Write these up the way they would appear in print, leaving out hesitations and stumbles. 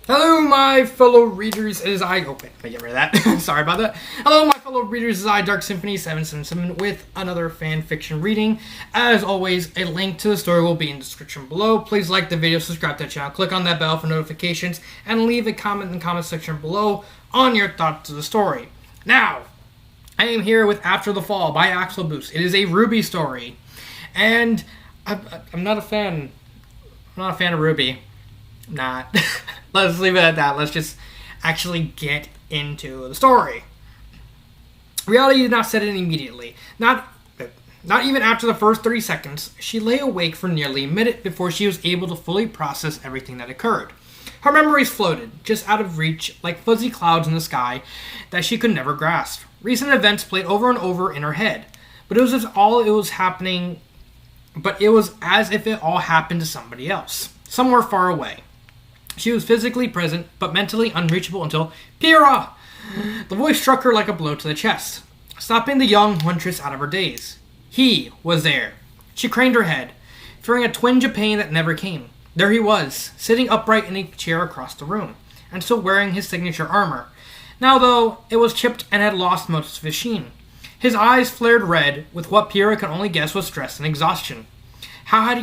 Hello, my fellow readers. It is I. Oh, wait, let me get rid of that. Sorry about that. Hello, my fellow readers. It is I, Dark Symphony 777, with another fan fiction reading. As always, a link to the story will be in the description below. Please like the video, subscribe to the channel, click on that bell for notifications, and leave a comment in the comment section below on your thoughts of the story. Now, I am here with After the Fall by Axel Boost. It is a RWBY story, and I'm not a fan. I'm not a fan of RWBY. Not. Let's leave it at that. Let's just actually get into the story. Reality did not set in immediately. Not even after the first 30 seconds. She lay awake for nearly a minute before she was able to fully process everything that occurred. Her memories floated, just out of reach, like fuzzy clouds in the sky that she could never grasp. Recent events played over and over in her head, but it was as if it all happened to somebody else, somewhere far away. She was physically present, but mentally unreachable until Pyrrha! The voice struck her like a blow to the chest, stopping the young huntress out of her daze. He was there. She craned her head, fearing a twinge of pain that never came. There he was, sitting upright in a chair across the room, and still wearing his signature armor. Now, though, it was chipped and had lost most of his sheen. His eyes flared red with what Pyrrha could only guess was stress and exhaustion. How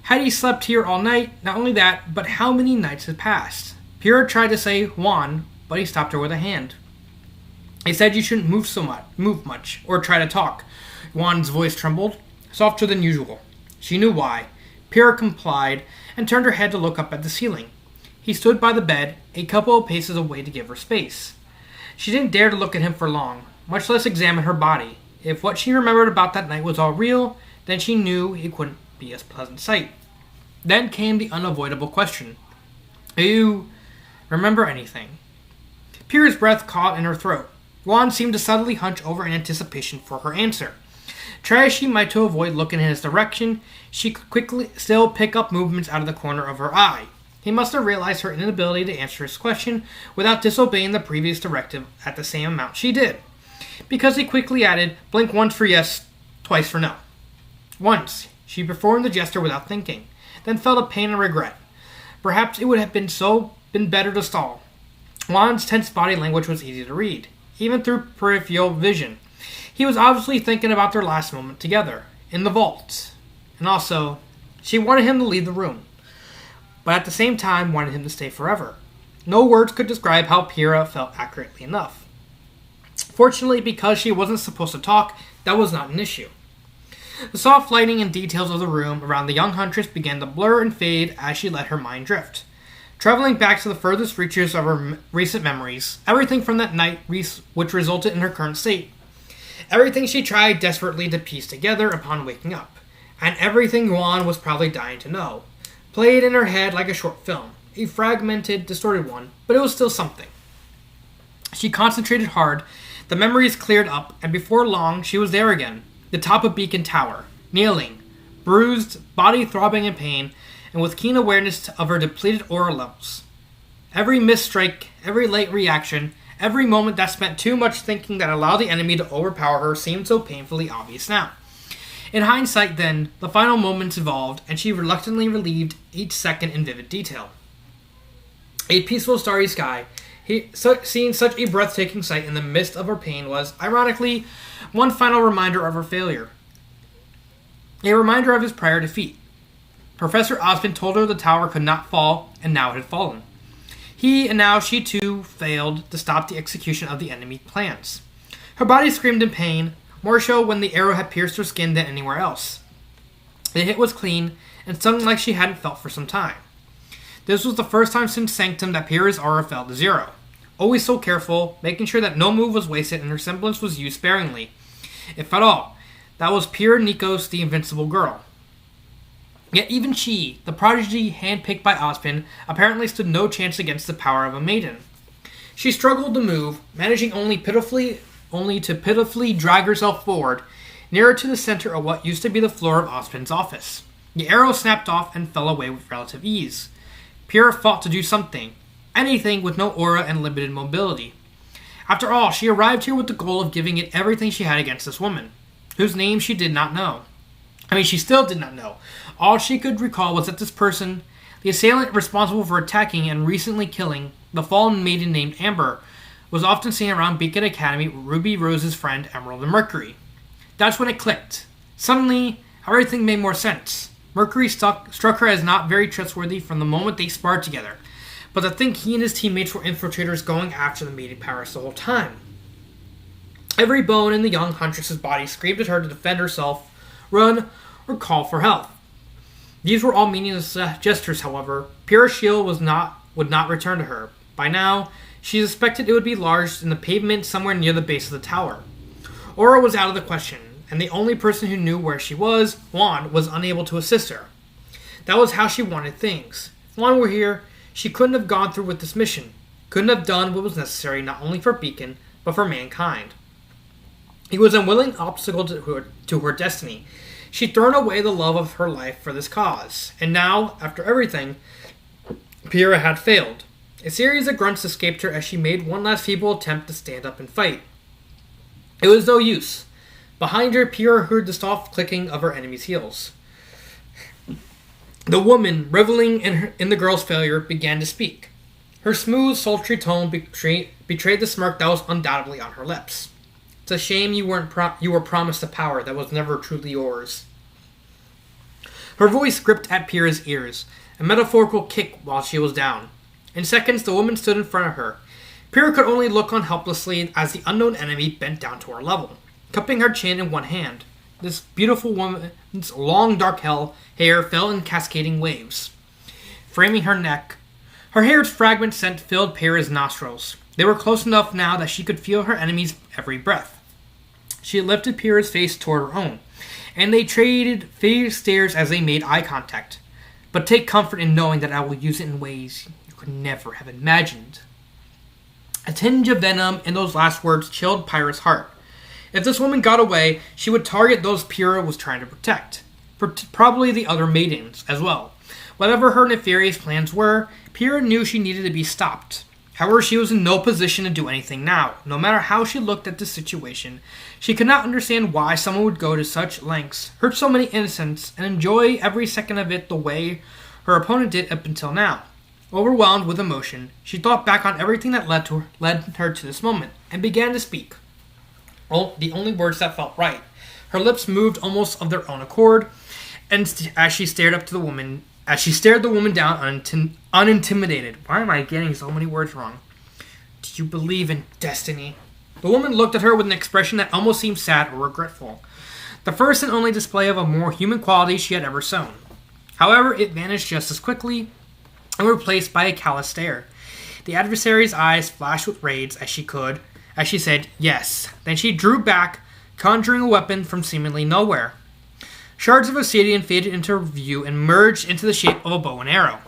had he slept here all night? Not only that, but how many nights had passed? Pyrrha tried to say Juan, but he stopped her with a hand. He said you shouldn't move much, or try to talk. Juan's voice trembled, softer than usual. She knew why. Pyrrha complied, and turned her head to look up at the ceiling. He stood by the bed, a couple of paces away to give her space. She didn't dare to look at him for long, much less examine her body. If what she remembered about that night was all real, then she knew it couldn't be a pleasant sight. Then came the unavoidable question. Do you remember anything? Pyrrha's breath caught in her throat. Juan seemed to suddenly hunch over in anticipation for her answer. Try as she might to avoid looking in his direction, she could quickly still pick up movements out of the corner of her eye. He must have realized her inability to answer his question without disobeying the previous directive at the same amount she did, because he quickly added, blink once for yes, twice for no. Once, she performed the gesture without thinking, then felt a pain and regret. Perhaps it would have been better to stall. Juan's tense body language was easy to read, even through peripheral vision. He was obviously thinking about their last moment together, in the vault. And also, she wanted him to leave the room, but at the same time wanted him to stay forever. No words could describe how Pyrrha felt accurately enough. Fortunately, because she wasn't supposed to talk, that was not an issue. The soft lighting and details of the room around the young huntress began to blur and fade as she let her mind drift, traveling back to the furthest reaches of her recent memories, everything from that night which resulted in her current state, everything she tried desperately to piece together upon waking up, and everything Juan was probably dying to know, played in her head like a short film, a fragmented, distorted one, but it was still something. She concentrated hard, the memories cleared up, and before long she was there again, the top of Beacon Tower, kneeling, bruised, body throbbing in pain, and with keen awareness of her depleted aura levels. Every missed strike, every late reaction, every moment that spent too much thinking that allowed the enemy to overpower her seemed so painfully obvious now. In hindsight, then, the final moments evolved, and she reluctantly relieved each second in vivid detail. A peaceful starry sky, seeing such a breathtaking sight in the midst of her pain was, ironically, one final reminder of her failure. A reminder of his prior defeat. Professor Osmond told her the tower could not fall, and now it had fallen. He, and now she too, failed to stop the execution of the enemy plans. Her body screamed in pain, more so when the arrow had pierced her skin than anywhere else. The hit was clean, and stung like she hadn't felt for some time. This was the first time since Sanctum that Pyrrha's aura fell to zero. Always so careful, making sure that no move was wasted and her semblance was used sparingly. If at all, that was pure Nikos, the invincible girl. Yet even she, the prodigy handpicked by Ozpin, apparently stood no chance against the power of a maiden. She struggled to move, managing only to pitifully drag herself forward, nearer to the center of what used to be the floor of Ozpin's office. The arrow snapped off and fell away with relative ease. Pyrrha fought to do something, anything with no aura and limited mobility. After all, she arrived here with the goal of giving it everything she had against this woman, whose name she did not know. She still did not know. All she could recall was that this person, The assailant responsible for attacking and recently killing the fallen maiden named Amber was often seen around Beacon Academy with Ruby Rose's friend Emerald and Mercury. That's when it clicked. Suddenly, everything made more sense. Mercury struck her as not very trustworthy from the moment they sparred together, but to think he and his teammates were infiltrators going after the maiden pirates the whole time. Every bone in the young huntress's body screamed at her to defend herself, run, or call for help. These were all meaningless gestures, however. Pyrrha's shield would not return to her. By now, she suspected it would be lodged in the pavement somewhere near the base of the tower. Aura was out of the question, and the only person who knew where she was, Juan, was unable to assist her. That was how she wanted things. If Juan were here, she couldn't have gone through with this mission. Couldn't have done what was necessary not only for Beacon, but for mankind. He was an unwilling obstacle to her destiny. She'd thrown away the love of her life for this cause, and now, after everything, Pyrrha had failed. A series of grunts escaped her as she made one last feeble attempt to stand up and fight. It was no use. Behind her, Pyrrha heard the soft clicking of her enemy's heels. The woman, reveling in the girl's failure, began to speak. Her smooth, sultry tone betrayed the smirk that was undoubtedly on her lips. It's a shame you were promised a power that was never truly yours. Her voice gripped at Pyrrha's ears, a metaphorical kick while she was down. In seconds, the woman stood in front of her. Pyrrha could only look on helplessly as the unknown enemy bent down to her level, cupping her chin in one hand. This beautiful woman's long dark hair fell in cascading waves, framing her neck. Her hair's fragment scent filled Pyrrha's nostrils. They were close enough now that she could feel her enemy's every breath. She had lifted Pyrrha's face toward her own, and they traded fierce stares as they made eye contact. But take comfort in knowing that I will use it in ways you could never have imagined. A tinge of venom in those last words chilled Pyrrha's heart. If this woman got away, she would target those Pyrrha was trying to protect. Probably the other maidens as well. Whatever her nefarious plans were, Pyrrha knew she needed to be stopped. However, she was in no position to do anything now. No matter how she looked at the situation, she could not understand why someone would go to such lengths, hurt so many innocents, and enjoy every second of it the way her opponent did up until now. Overwhelmed with emotion, she thought back on everything that led her to this moment, and began to speak. The only words that felt right. Her lips moved almost of their own accord, and as she stared the woman down unintimidated. Why am I getting so many words wrong? Do you believe in destiny? The woman looked at her with an expression that almost seemed sad or regretful. The first and only display of a more human quality she had ever shown. However, it vanished just as quickly and replaced by a callous stare. The adversary's eyes flashed with rage as she said, yes. Then she drew back, conjuring a weapon from seemingly nowhere. Shards of obsidian faded into view and merged into the shape of a bow and arrow,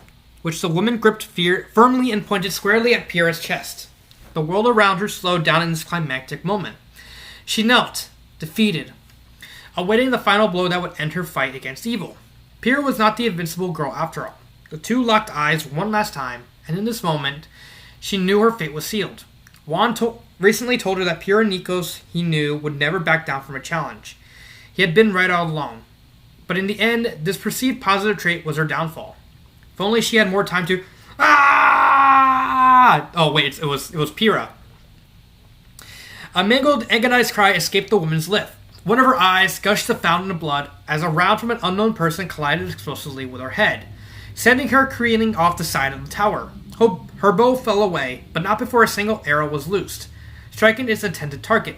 which the woman gripped firmly and pointed squarely at Pyrrha's chest. The world around her slowed down in this climactic moment. She knelt, defeated, awaiting the final blow that would end her fight against evil. Pyrrha was not the invincible girl after all. The two locked eyes one last time, and in this moment, she knew her fate was sealed. Juan recently told her that Pyrrha Nikos he knew would never back down from a challenge. He had been right all along. But in the end, this perceived positive trait was her downfall. If only she had more time to... Ah! Oh, wait, it was Pyrrha. A mangled, agonized cry escaped the woman's lip. One of her eyes gushed a fountain of blood as a round from an unknown person collided explosively with her head, sending her careening off the side of the tower. Her bow fell away, but not before a single arrow was loosed, striking its intended target.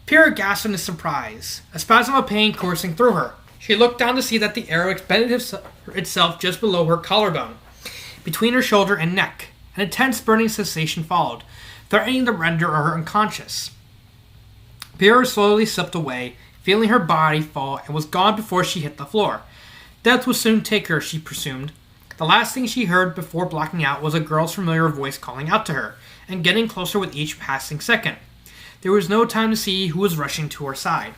Pyrrha gasped in surprise, a spasm of pain coursing through her. She looked down to see that the arrow expended itself just below her collarbone, between her shoulder and neck. An intense burning sensation followed, threatening to render her unconscious. Pyrrha slowly slipped away, feeling her body fall, and was gone before she hit the floor. Death would soon take her, she presumed. The last thing she heard before blacking out was a girl's familiar voice calling out to her, and getting closer with each passing second. There was no time to see who was rushing to her side.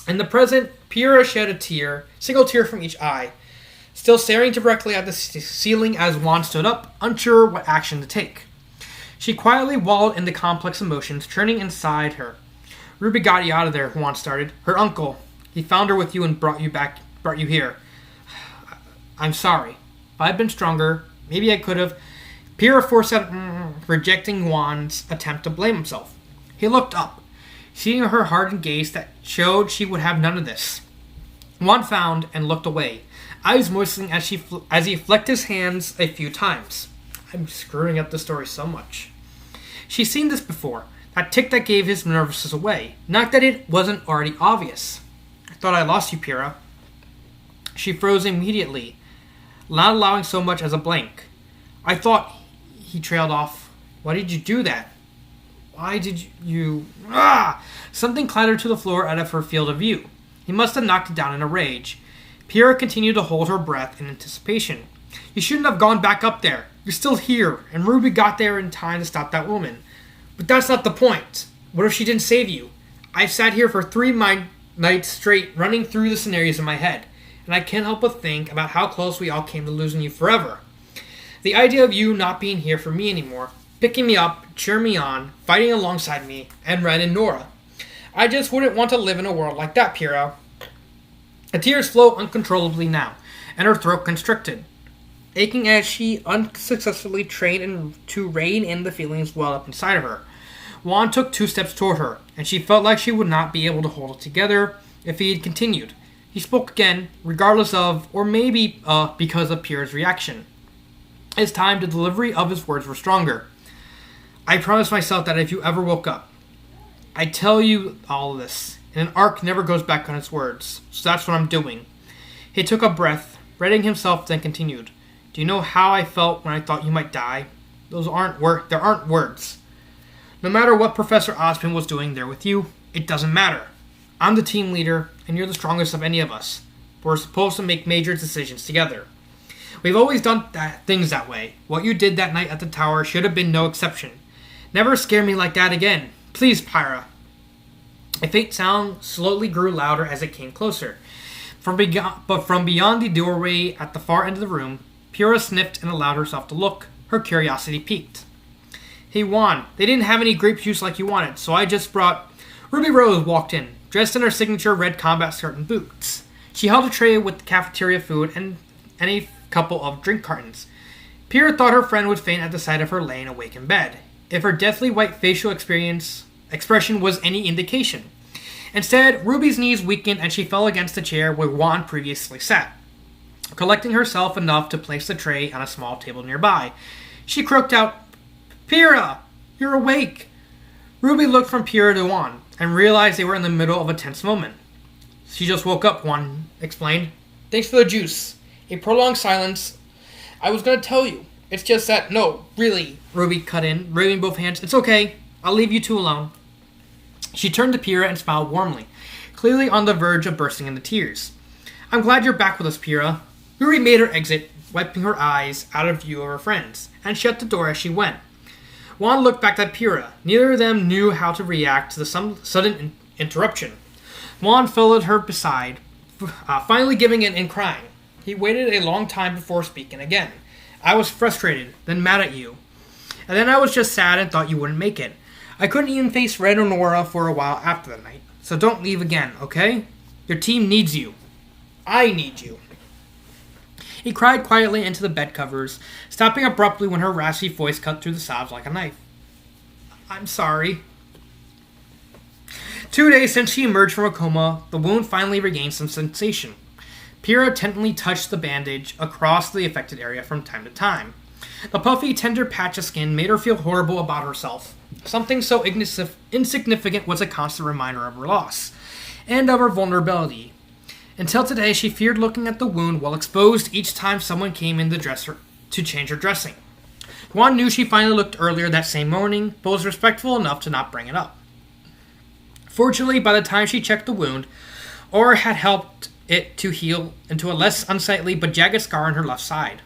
In the present, Pyrrha shed a single tear from each eye, still staring directly at the ceiling as Juan stood up, unsure what action to take. She quietly wallowed in the complex emotions churning inside her. "RWBY got you out of there," Juan started. "Her uncle. He found her with you and brought you here. I'm sorry. I'd been stronger, maybe I could have. Pyrrha forced out, rejecting Juan's attempt to blame himself. He looked up, seeing her hardened gaze that showed she would have none of this. Juan frowned and looked away, eyes moistening as he flicked his hands a few times. I'm screwing up the story so much. She's seen this before, that tick that gave his nervousness away. Not that it wasn't already obvious. I thought I lost you, Pyrrha. She froze immediately, not allowing so much as a blink. I thought, he trailed off. Why did you do that? Why did you... Something clattered to the floor out of her field of view. He must have knocked it down in a rage. Pyrrha continued to hold her breath in anticipation. You shouldn't have gone back up there. You're still here, and RWBY got there in time to stop that woman. But that's not the point. What if she didn't save you? I've sat here for 3 nights straight, running through the scenarios in my head, and I can't help but think about how close we all came to losing you forever. The idea of you not being here for me anymore, picking me up, cheering me on, fighting alongside me, and Ren and Nora. I just wouldn't want to live in a world like that, Pyrrha. The tears flow uncontrollably now, and her throat constricted, aching as she unsuccessfully trained to rein in the feelings well up inside of her. Juan took 2 steps toward her, and she felt like she would not be able to hold it together if he had continued. He spoke again, regardless of, or maybe because of Pyrrha's reaction. This time, the delivery of his words were stronger. I promised myself that if you ever woke up, I'd tell you all of this, and an arc never goes back on its words, so that's what I'm doing. He took a breath, readying himself, then continued. Do you know how I felt when I thought you might die? There aren't words. No matter what Professor Ozpin was doing there with you, it doesn't matter. I'm the team leader, and you're the strongest of any of us. We're supposed to make major decisions together. We've always done things that way. What you did that night at the tower should have been no exception. Never scare me like that again. Please, Pyrrha. A faint sound slowly grew louder as it came closer. From beyond the doorway at the far end of the room, Pyrrha sniffed and allowed herself to look. Her curiosity piqued. Hey, Juan, they didn't have any grape juice like you wanted, so I just brought... Ruby Rose walked in, dressed in her signature red combat skirt and boots. She held a tray with cafeteria food and a couple of drink cartons. Pyrrha thought her friend would faint at the sight of her laying awake in bed, if her deathly white facial expression was any indication. Instead, Ruby's knees weakened and she fell against the chair where Juan previously sat. Collecting herself enough to place the tray on a small table nearby, she croaked out, Pyrrha, you're awake. Ruby looked from Pyrrha to Juan and realized they were in the middle of a tense moment. She just woke up, Juan explained. Thanks for the juice. A prolonged silence. I was going to tell you. It's just that, no, really, Ruby cut in, waving both hands. It's okay. I'll leave you 2 alone. She turned to Pyrrha and smiled warmly, clearly on the verge of bursting into tears. I'm glad you're back with us, Pyrrha. Ruby made her exit, wiping her eyes out of view of her friends, and shut the door as she went. Juan looked back at Pyrrha. Neither of them knew how to react to the sudden interruption. Juan followed her beside, finally giving in and crying. He waited a long time before speaking again. I was frustrated, then mad at you. And then I was just sad and thought you wouldn't make it. I couldn't even face Red or Nora for a while after the night. So don't leave again, okay? Your team needs you. I need you. He cried quietly into the bed covers, stopping abruptly when her raspy voice cut through the sobs like a knife. I'm sorry. 2 days since she emerged from a coma, the wound finally regained some sensation. Pyrrha tenderly touched the bandage across the affected area from time to time. The puffy, tender patch of skin made her feel horrible about herself. Something so insignificant was a constant reminder of her loss, and of her vulnerability. Until today, she feared looking at the wound while exposed each time someone came in to change her dressing. Juan knew she finally looked earlier that same morning, but was respectful enough to not bring it up. Fortunately, by the time she checked the wound, Aura had helped it to heal into a less unsightly but jagged scar on her left side.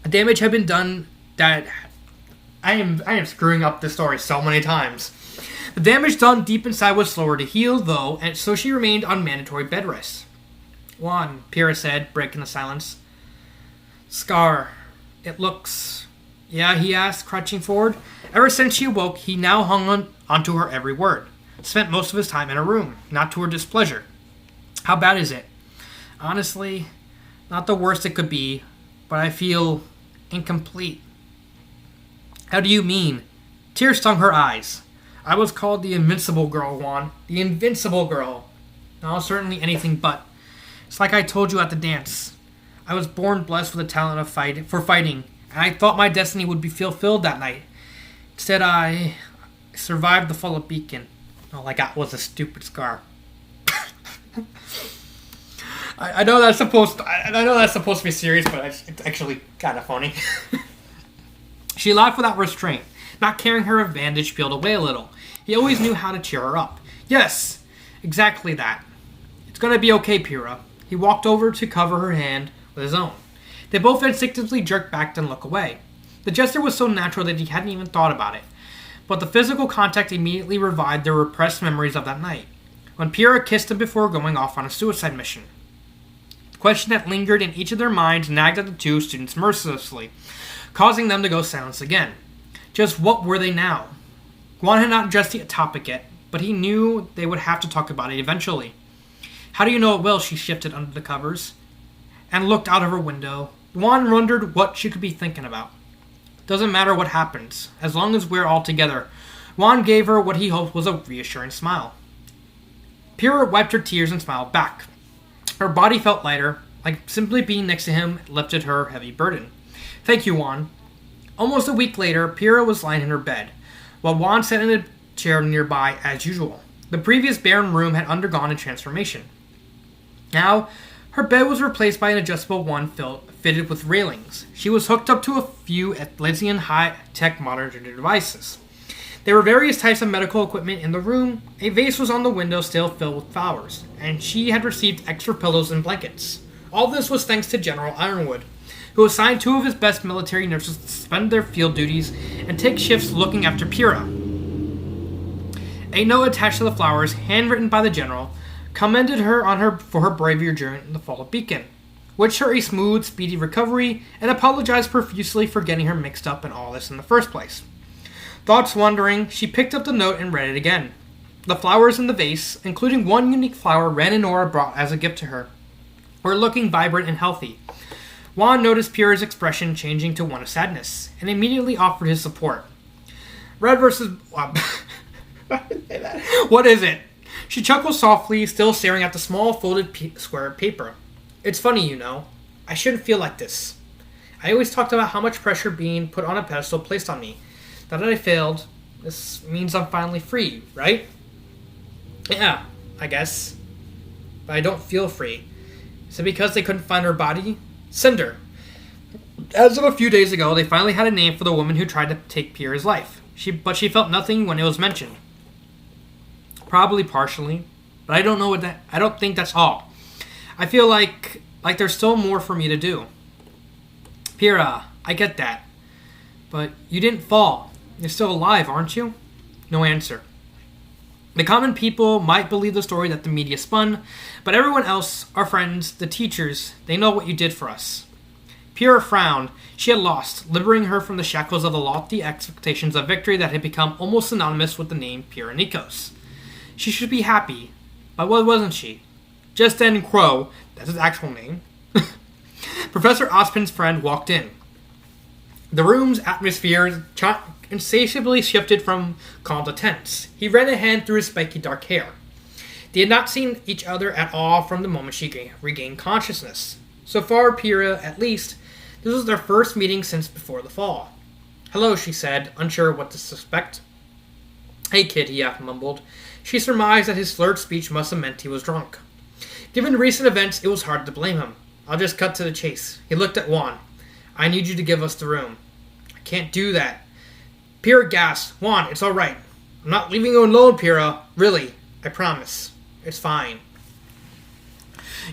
Damage had been done that... I am screwing up this story so many times. The damage done deep inside was slower to heal, though, and so she remained on mandatory bed rest. Juan, Pyrrha said, breaking the silence. Scar. It looks... Yeah, he asked, crouching forward. Ever since she awoke, he now hung onto her every word. Spent most of his time in her room, not to her displeasure. How bad is it? Honestly, not the worst it could be. but I feel incomplete. How do you mean? Tears stung her eyes. I was called the Invincible Girl, Juan. The Invincible Girl. No, certainly anything but. It's like I told you at the dance. I was born blessed with a talent of fighting, and I thought my destiny would be fulfilled that night. Instead, I survived the fall of Beacon. All I got was a stupid scar. I know that's supposed to be serious, but it's actually kind of funny. She laughed without restraint, not caring her advantage peeled away a little. He always knew how to cheer her up. Yes, exactly that. It's gonna be okay, Pyrrha. He walked over to cover her hand with his own. They both instinctively jerked back and looked away. The gesture was so natural that he hadn't even thought about it. But the physical contact immediately revived their repressed memories of that night, when Pyrrha kissed him before going off on a suicide mission. The question that lingered in each of their minds nagged at the two students mercilessly, causing them to go silent again. Just what were they now? Juan had not addressed the topic yet, but he knew they would have to talk about it eventually. How do you know it will? She shifted under the covers and looked out of her window. Juan wondered what she could be thinking about. Doesn't matter what happens, as long as we're all together. Juan gave her what he hoped was a reassuring smile. Pyrrha wiped her tears and smiled back. Her body felt lighter, like simply being next to him lifted her heavy burden. Thank you, Juan. Almost a week later, Pyrrha was lying in her bed, while Juan sat in a chair nearby as usual. The previous barren room had undergone a transformation. Now, her bed was replaced by an adjustable one fitted with railings. She was hooked up to a few Atlassian high-tech modern devices. There were various types of medical equipment in the room. A vase was on the window still filled with flowers, and she had received extra pillows and blankets. All this was thanks to General Ironwood, who assigned two of his best military nurses to suspend their field duties and take shifts looking after Pyrrha. A note attached to the flowers, handwritten by the general, commended her for her bravery during the fall of Beacon, wished her a smooth, speedy recovery, and apologized profusely for getting her mixed up in all this in the first place. Thoughts wandering, she picked up the note and read it again. The flowers in the vase, including one unique flower Ren and Nora brought as a gift to her, were looking vibrant and healthy. Juan noticed Pyrrha's expression changing to one of sadness, and immediately offered his support. Red versus... What is it? She chuckled softly, still staring at the small folded square of paper. It's funny, you know. I shouldn't feel like this. I always talked about how much pressure being put on a pedestal placed on me. Now that I failed, this means I'm finally free, right? Yeah, I guess. But I don't feel free. Is it because they couldn't find her body? Cinder. As of a few days ago, they finally had a name for the woman who tried to take Pyrrha's life. But she felt nothing when it was mentioned. Probably partially, but I don't think that's all. I feel like there's still more for me to do. Pyrrha, I get that. But you didn't fall. You're still alive, aren't you? No answer. The common people might believe the story that the media spun, but everyone else, our friends, the teachers, they know what you did for us. Pyrrha frowned. She had lost, liberating her from the shackles of the lofty expectations of victory that had become almost synonymous with the name Pyrrha Nikos. She should be happy, but what wasn't she? Just then Crow, that's his actual name, Professor Ospin's friend walked in. The room's atmosphere insatiably shifted from calm to tense. He ran a hand through his spiky dark hair. They had not seen each other at all from the moment she regained consciousness. So far, Pyrrha, at least, this was their first meeting since before the fall. Hello, she said, unsure what to suspect. Hey, kid, he half mumbled. She surmised that his slurred speech must have meant he was drunk. Given recent events, it was hard to blame him. I'll just cut to the chase. He looked at Juan. I need you to give us the room. I can't do that. Pyrrha gasped. Juan, it's all right. I'm not leaving you alone, Pyrrha. Really, I promise. It's fine.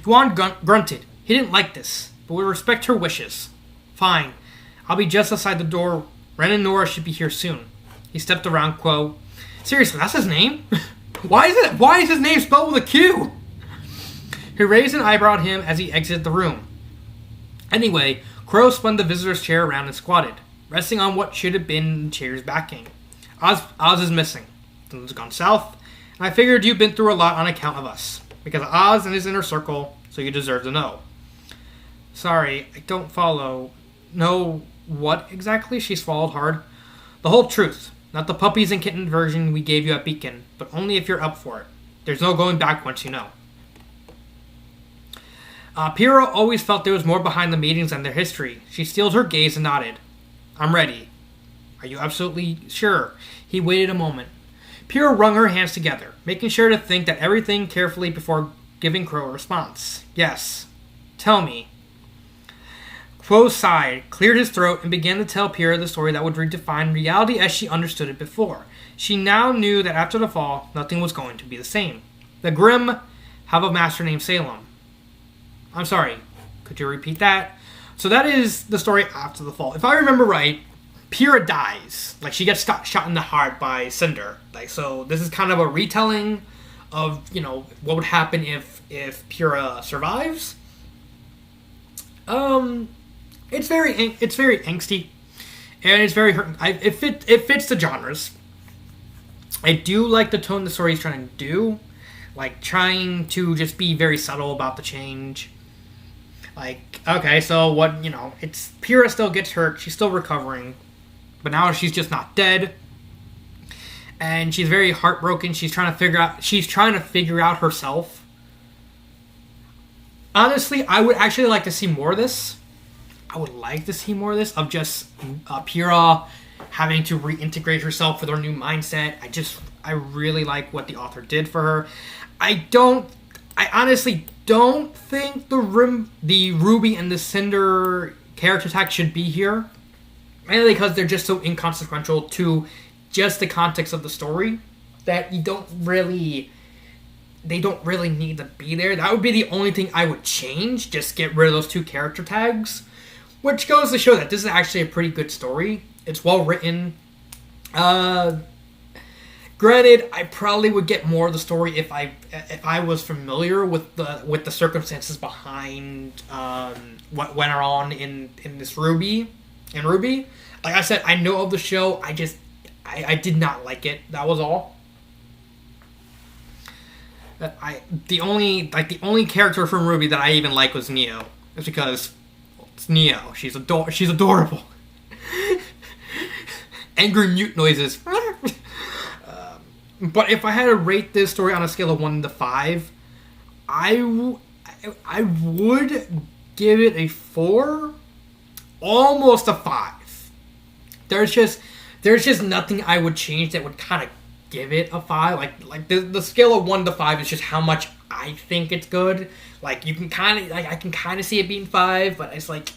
Juan grunted. He didn't like this, but would respect her wishes. Fine. I'll be just outside the door. Ren and Nora should be here soon. He stepped around Quo. Seriously, that's his name? Why is his name spelled with a Q? He raised an eyebrow at him as he exited the room. Anyway, Crow spun the visitor's chair around and squatted, resting on what should have been the chair's backing. Oz is missing. Things gone south, and I figured you've been through a lot on account of us. Because Oz and his inner circle, so you deserve to know. Sorry, I don't follow. No, what exactly? She swallowed hard. The whole truth. Not the puppies and kitten version we gave you at Beacon, but only if you're up for it. There's no going back once you know. Pyrrha always felt there was more behind the meetings than their history. She steeled her gaze and nodded. I'm ready. Are you absolutely sure? He waited a moment. Pyrrha wrung her hands together, making sure to think that everything carefully before giving Crow a response. Yes. Tell me. Quo sighed, cleared his throat, and began to tell Pyrrha the story that would redefine reality as she understood it before. She now knew that after the fall, nothing was going to be the same. The Grimm have a master named Salem. I'm sorry, could you repeat that? So that is the story after the fall. If I remember right, Pyrrha dies. Like, she gets shot in the heart by Cinder. Like, so this is kind of a retelling of, what would happen if Pyrrha survives. It's very angsty, and it's very hurting. It fits the genres. I do like the tone the story is trying to do, like trying to just be very subtle about the change. Like, okay, so what, it's Pyrrha still gets hurt, she's still recovering, but now she's just not dead, and she's very heartbroken. She's trying to figure out herself. Honestly, I would actually like to see more of this. I would like to see more of this, of just Pyrrha having to reintegrate herself with her new mindset. I really like what the author did for her. I honestly don't think the Ruby and the Cinder character tag should be here. Mainly because they're just so inconsequential to just the context of the story that they don't really need to be there. That would be the only thing I would change. Just get rid of those two character tags. Which goes to show that this is actually a pretty good story. It's well written. Granted, I probably would get more of the story if I was familiar with the circumstances behind what went on in this RWBY. In RWBY, like I said, I know of the show. I did not like it. That was all. The only character from RWBY that I even like was Neo. It's because it's Neo. She's adorable. Angry mute noises. But if I had to rate this story on a scale of 1 to 5, I would give it a 4, almost a 5. There's just nothing I would change that would kind of give it a 5. Like the scale of 1 to 5 is just how much I think it's good. Like, you can kind of, I can kind of see it being 5, but it's like,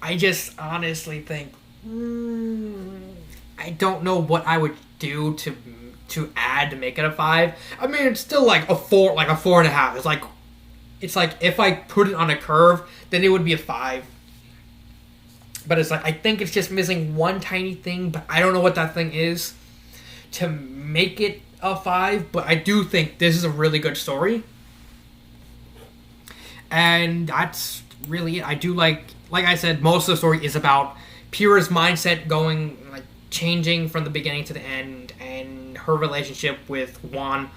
I just honestly think, I don't know what I would do to add to make it a 5. I mean, it's still like a 4, like a 4.5. It's like if I put it on a curve, then it would be a 5. But it's like, I think it's just missing one tiny thing, but I don't know what that thing is to make it a 5. But I do think this is a really good story. And that's really it. I do like I said, most of the story is about Pyrrha's mindset going, like, changing from the beginning to the end, and her relationship with Juan.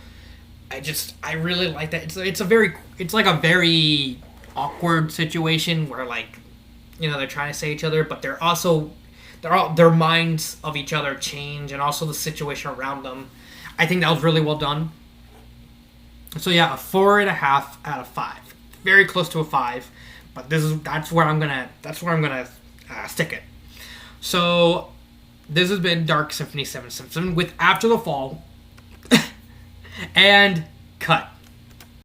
I really like that. It's like a very awkward situation where, like, they're trying to say each other, but their minds of each other change, and also the situation around them. I think that was really well done. So yeah, a 4.5 out of 5. Very close to a 5, but that's where I'm gonna stick it. So this has been Dark Symphony 777 with After the Fall, and cut.